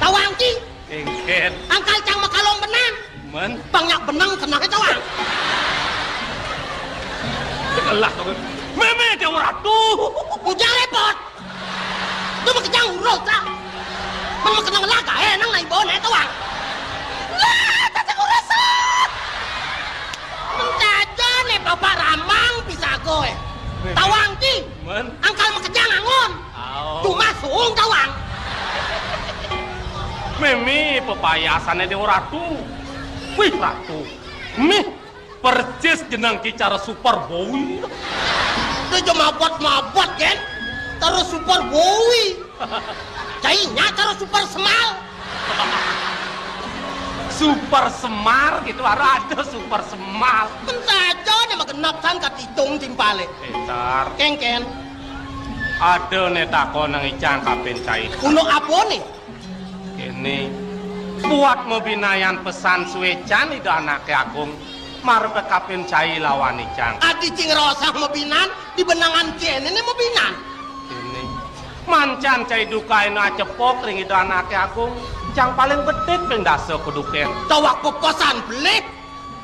Tawang ki. Kengken. Angkal cang makalong benang. Men. Banyak benang kena ke cawang. Kelah tuh. Meme dia ratu. Ujang repot. Itu mah kejang urut lah. Mana kena ngelaga nang naik bawa naik tawang. Lah, tak urasan. Mencaja nih bapak ramang bisa goe. Tawang ki. Men. Angkal mah kejang angon. Cuma suung tawang. Meme pepayasannya dia ratu. Wih ratu. Mih. Percis jenang cara super boy. Itu cuma mabot kan. Terus super boy. Cainya terus super semal. Super semar gitu ada super semal. Mencaja nih mah genap san katitung timpale. Etar. Kengken. Ada nih takon nang icang kapen cai. Kuno apa nih? Ini buat mebinayan pesan suecan itu anaknya agung. Marpe kapen cai lawan icang. Adi cing rosah mobinan di benangan kene nih mobinan. Ini mancan cai dukain aja cepok ring itu anaknya agung. Cang paling betit pendaso keduken. Tawak peposan belik.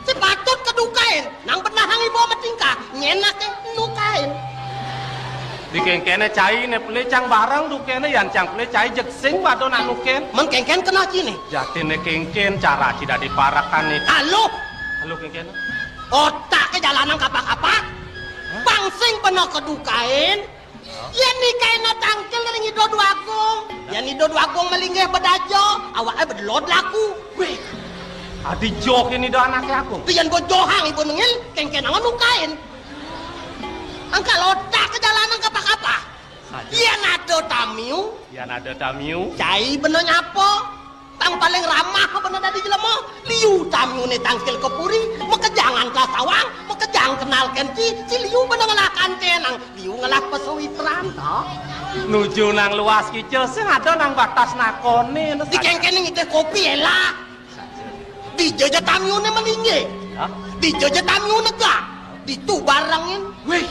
Si patut kedukain. Nang benahang ibu metingkah. Nyenak yang nukain. Di kengkene cai ne pele cang barang dukene yan cang pele cai jeksing bado nak nuken. Men kengken kena cini. Jati ne kengken cara tidak diparakan nih. Halo. Halo kengkene. Otak ke jalanan kapak-kapak. Pangsing penuh kedukain. Yan ni kain na tangkel ring ido duagung. Yan ido duagung melinggih bedajo. Awaknya bedelot laku. Wih. Adi jok ini dah anaknya aku. Pian bojohang ibu nengil. Kengken angan nukain. Angka otak ke jalanan kapak-kapak. Yan ada tamiu. Yan ada tamiu. Cai bener nyapo. Tang paling ramah bener dari jelema. Liu tamiu nih tangkil kepuri. Mekejangan kelas awang. Mekejang kenal kenci. Si liu bener ngelakan tenang. Liu ngelak pesuwitran toh. Nuju nang luas kicil sing ada nang batas nakone. Di kengken ngiteh kopi elah. Di jaja tamiu nih melingge. Di jaja tamiu nega. Di tu barangin. Wih.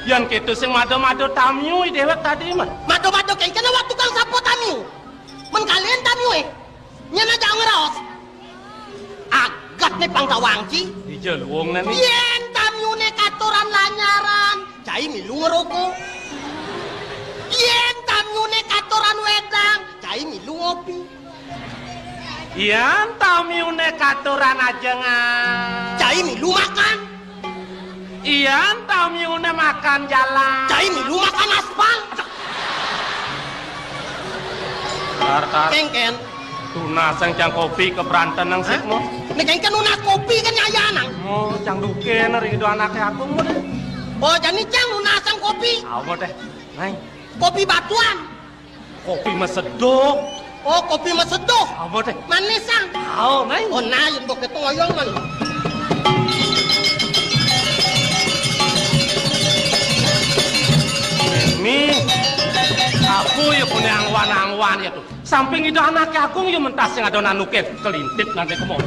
Yang gitu sing mado-mado tamiu dewek tadi mah. Mado-mado kengken awak tukang sapu tamiu. Men kalian tamiu nyana jangan ngeros. Agat nih pangtawangci. Ija luwung nani. Yen tamune katoran lanyaran, cai milu ngerokok. Yen tamune katoran wedang, cai milu ngopi. Yen tamune katoran ajengan, Cai milu makan. yen tamune makan jalan. Cai milu makan aspal. Tar. Kengken. Tunas yang cang kopi keberantan nang sikmo. Nek kengken nunas kopi kan nyayanang. Oh, cang duke nari do anaknya aku mo deh. Oh, jadi cang nunasan kopi. Apa deh? Nai, Kopi batuan. kopi meseduk. Oh, kopi meseduh. Apa deh? Manisan. Oh, nai. Oh, nah, yang bokeh itu ngoyong man. Ini aku ya punya angwan ya tuh. Samping itu anaknya aku ya mentas yang ada nanuke kelintit nanti kemon.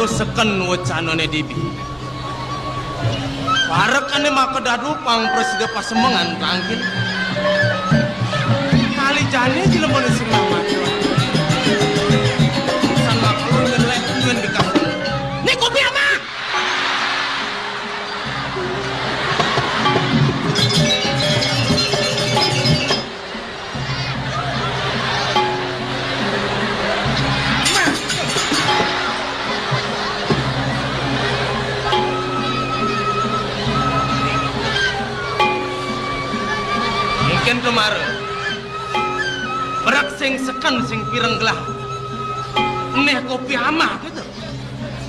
Seken wacanane dibi. Parek ane maka dadu pang presiden pasemengan tangkin. Kali jane dilemon silang macam. Sama kalau ngelek tuen di kampung. Nih kopi apa? Kemarin berak sing seken sing pireng gelah neh kopi ama gitu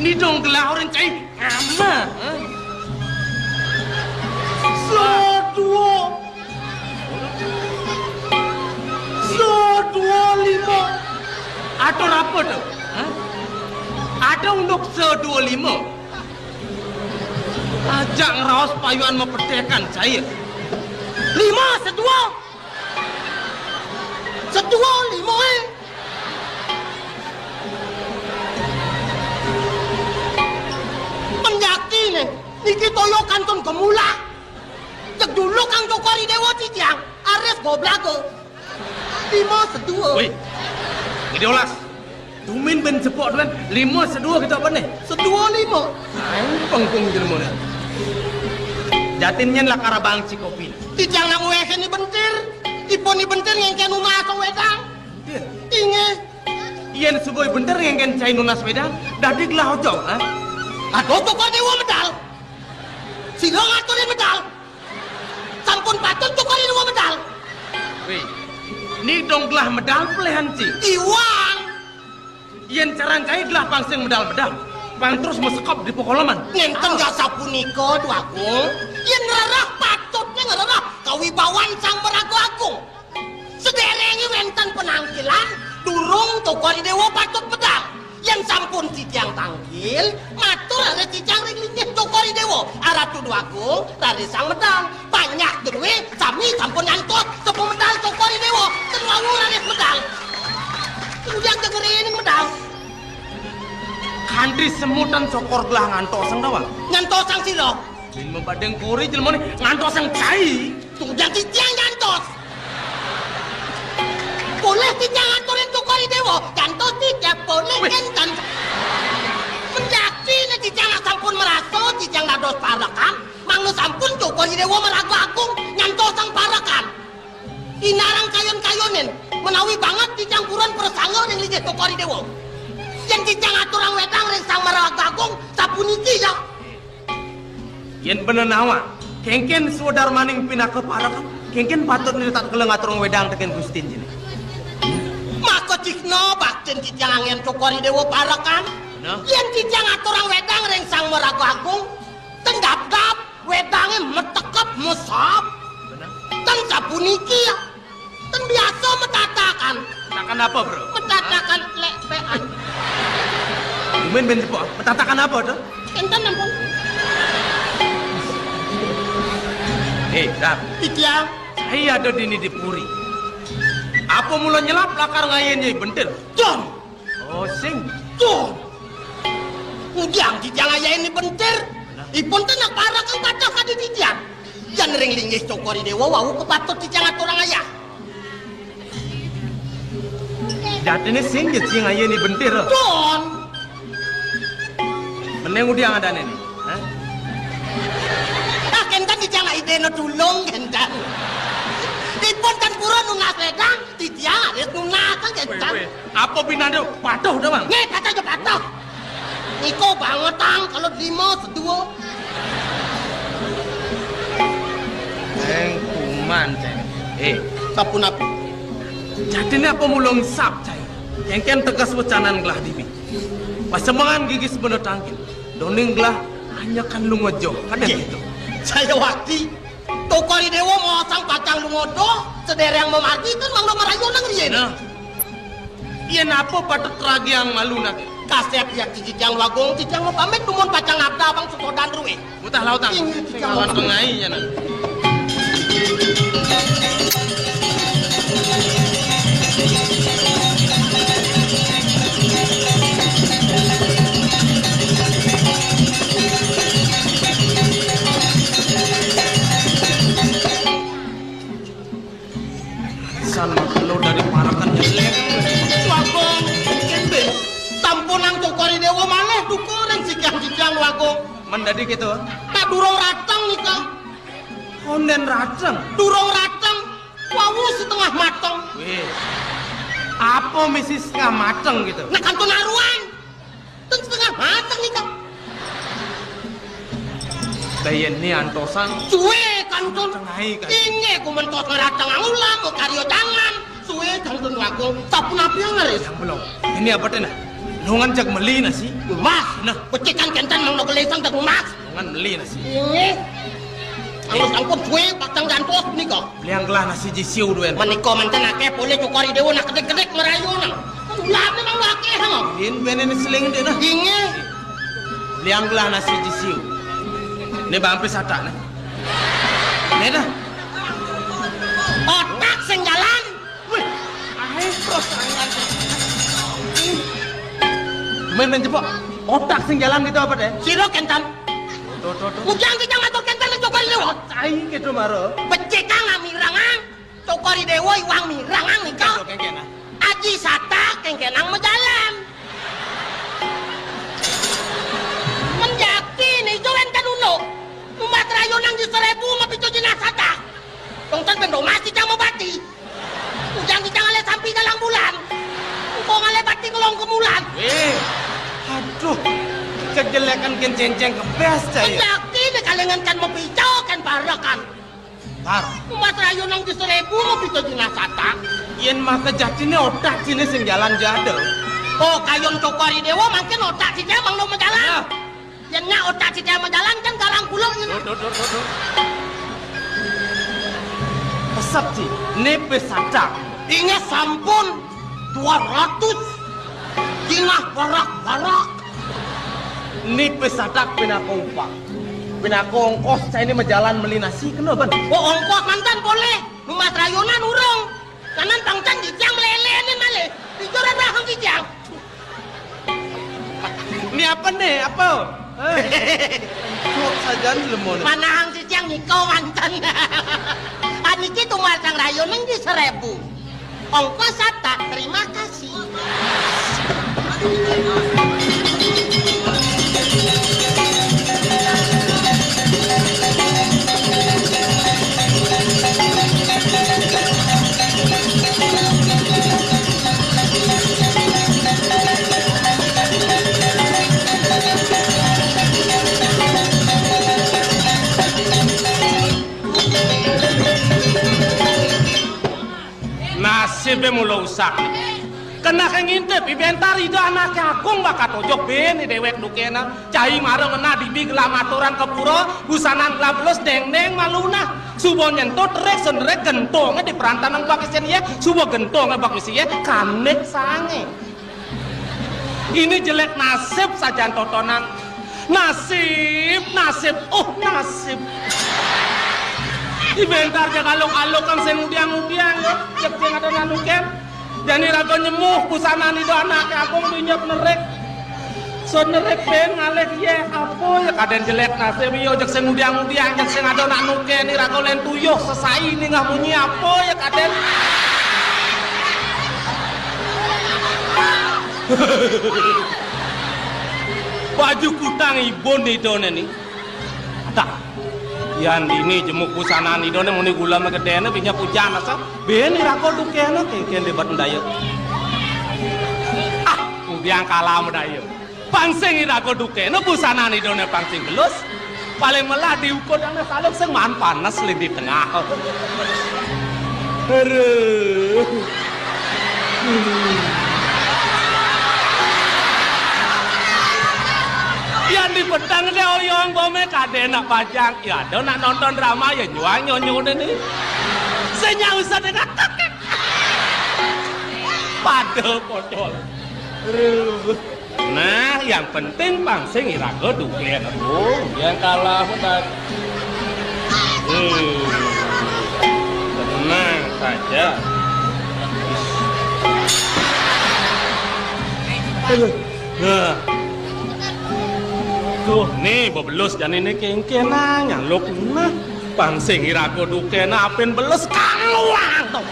ni dong gelah orang cai ama Sedua lima ada apa tuh ada untuk sedua lima ajak ngerawas payuan mempertekan saya 5 sedua. Sedua 5 eh. Penjati nih, niki toyo kantun gemula. Cek dulu kang Jokori Dewo Cicang, ares goblago. 5 sedua. Woi, gede olas. Tumin ben cepok duan 5 sedua kita apa nih? Sedua 5. Pengkung jelmona. Jatinnya lah karabang si kopi. Cicang nang weke ni bentir. Ipo ni bentir ngengken nunas wedang. Inge. Iyan suboy bentar ngengken cai nunas wedang. Dadi gelah ojo, ha? Aduh tukar dewa medal. Sila ngaturin medal. Sampun patut tukar dewa medal. Wih, ni dong gelah medal pelehan ci. Iwang. Iyan caran cai gelah pangsing medal-medal. Pang terus mesekop di pokolaman. Ngenten gak sapunika duaku. Yen rarah patutnya ngerarah kawibawan sang meragu agung. Sederengi wenten penangkilan, durung tukari dewa patut pedang. Yang sampun cicang tangkil, matur ada cicang ringlingnya tukari dewa. Aratu duaku, dari sang medang. Banyak duwe, sami sampun nyantot, sepu medal tukari dewa. Terlalu raris medal. Kemudian kegerin medal. Kandri semutan cokor gelah ngantosang dawa. Nyantosang silo. Bin membadeng kori jelmone ngantosang cai. Kemudian cicang nyantos. Boleh cicang ngaturin tukari dewa. Nyantos tidak boleh ngenten. Menjadi ini cicang sampun merasa, cicang dados parakan. Manglu sampun tukari dewa meragu agung. Nyantosang parakan. Inarang kayon-kayonin. Menawi banget cicang puran persangau yang lijih tukari dewa. Yang cicang aturang wedang ring sang meragu agung. Sapuniki ya. Yen bener nawa, kengken saudar maning pindah ke parakan. Kengken patut nilitat keleng aturang wedang teken Gustin jini. Maka cikno bakti den cicang angin cokori dewa parakan. Yen cicang aturang wedang ring sang meragu agung. Tendap-dap wedangnya metekep musab. Ten sapuniki ya. Ten biasa metatakan. Metatakan apa, Bro? Metatakan lepean. Lumayan ben Jepok. Metatakan apa tuh? Enten ampun. Dap. Cicang. Saya ada di Puri. Apa mula nyelap lakar ngayennya bentil? John. Oh, sing. John. Ujang cicang ayah ini bentir. Ipun tenak parah kang pacah kadi cicang. Jan ring linggih cokori dewa wau kepatut cicang aturang ayah. Jatine sing ge cing ayah ini bentir. John. Meneng udiang ada nih. Hah? Ah kentan cicang ide no tulung kentan. Ipun kan pura nunas wedang, cicang ada nunas kan kentan. Apa binado? Patuh dah bang. Nih kata aja patuh. Niko bangetang kalau 5 sedua. Kuman cai. Sapun apa? Jatine apa mulung sap cai. Kengken tegas wecanan gelah dibi. Pasemangan gigi sebenar tangkil. Doning gelah hanya kan lu ngojo. Kan gitu. Saya wakti tokori dewa mau sang pacang lu ngodo sedereng memargi kan mang nomor ayo nang riyen. Nah. Iya napa patut ragi yang malu nak. Kasep yang cicang wagong cicang mau pamit numun pacang abda bang sukodan ruwe. Mutah lautan. Kawan pengai ya nak. San kalau dari parakan jelek. Wagong kembe tampunang tokori dewa maleh dukurang cicang wagong. Mendadi gitu. Tak durung ratang nika. Konden racang. Durung ratang. Wawu setengah mateng. Wih. Apa misi setengah mateng gitu? Nah kantun aruan. Teng setengah mateng nika. Dayen ni antosan. Suwe kantun. Tengahi kan. Inge ku mentos ngeratang ulang ke karyo jangan. Suwe kantun wagong. Sapun api yang ngaris. Yang belum. Ini apa tena? Nungan jak meli nasi. Mas. Nah. Becikan kentan mang nogelesang tak mas. Nungan meli nasi. Inge. Angus angkop suwe patang gantos nika. Liang gelah nasi jisiu duen. Meniko mantan ake boleh cukori dewa nak kedek-kedek merayu nang. Ulah memang laki hang. In benen seling dia nah. Inge. Liang gelah nasi jisiu. Ini bampe sata nah. Ini dah. Otak sing jalan. Wih. Ahai terus angan. Men jepok. Otak sing jalan gitu apa deh? Siro kentan. Tuh. Ujang kita ngatur kentan le cukori dewa. Aing gitu maro. Becekang mirangang. Cukori dewa iwang mirangang nika. Kengkena. Aji sata kengkenang mejalan. Menjaki nih jolen kan ulo. Umat rayonang di 1000 mapito jenazah. Tongtan bendo masih cang mabati. Ujang kita ngale sampai dalam bulan. Kok ngale bati ngelong ke bulan. Aduh. Kejelekan kenceng ke best saya. Menjaki nih kalengan kan mapicau kan barakan. Tar. Umat rayonang di 1000 mapito jenazah. Yen mah kejatine otak sini sing jalan jadel. Oh kayon cokori dewa makin otak si dia mang no menjalan. Yang nya otak si dia menjalan kan galang pulau ini. Tuh. Pesat sih, nepe sadak. Ingat sampun 200. Jinah barak-barak. Nepe sadak pinakongpak. Pinakongkos saya ini menjalan melinasi kenapa? Oh ongkos mantan boleh. Rumah rayonan urung. Kanan bangcan dijang melelenin male. Dijoran rahang dijang. Ini apa nih? Apa? Kok saja lemon. Mana hang dijang niko mantan. Aniki tumal sang rayonan di 1000. Ongkos sata, terima kasih. Nasibnya mula usak. kena ngintip ibentar itu anaknya agung bakat ojok ben dewek dukena cai marang ngena dibi gelamatoran ke pura busanan glablos deng-deng maluna subo nyentot rek senrek gentongnya di perantanan bakisien ya subo gentongnya bakisien kanek sange ini jelek nasib saja totonan nasib nasib ibentar ja kalong-along kan sengudiang-udiang ya cek yang ada nanuken jadi rago nyemuh busana nido anaknya aku dinyap nerek so nerek ben ngalek ye apa ya kaden jelek nasib yo jek sing udiang-udiang jek sing ado nak nuke ni rago len tuyuh sesai ni ngah bunyi apa ya kaden baju kutang ibu nido ni tak yan ini jemuk busana nido ne muni gula megedene binya pujan asa ben rago dukene kengken debat ndaya udiang kalah medaya pangsing rago dukene busana nido ne pangsing gelus paling melah diukur ane saluk sing man panas ling di tengah aduh yang di pedang ke oyong gome kade nak pajang ya ada nak nonton drama ya jual nyonyo nih senya usah dengan kakek padel potol nah yang penting pangsing irago duklian yang kalah udah tenang saja nah tuh nih bebelus dan ini kengkena nyaluk nah pangsing irago dukena apen belus kaluang tuh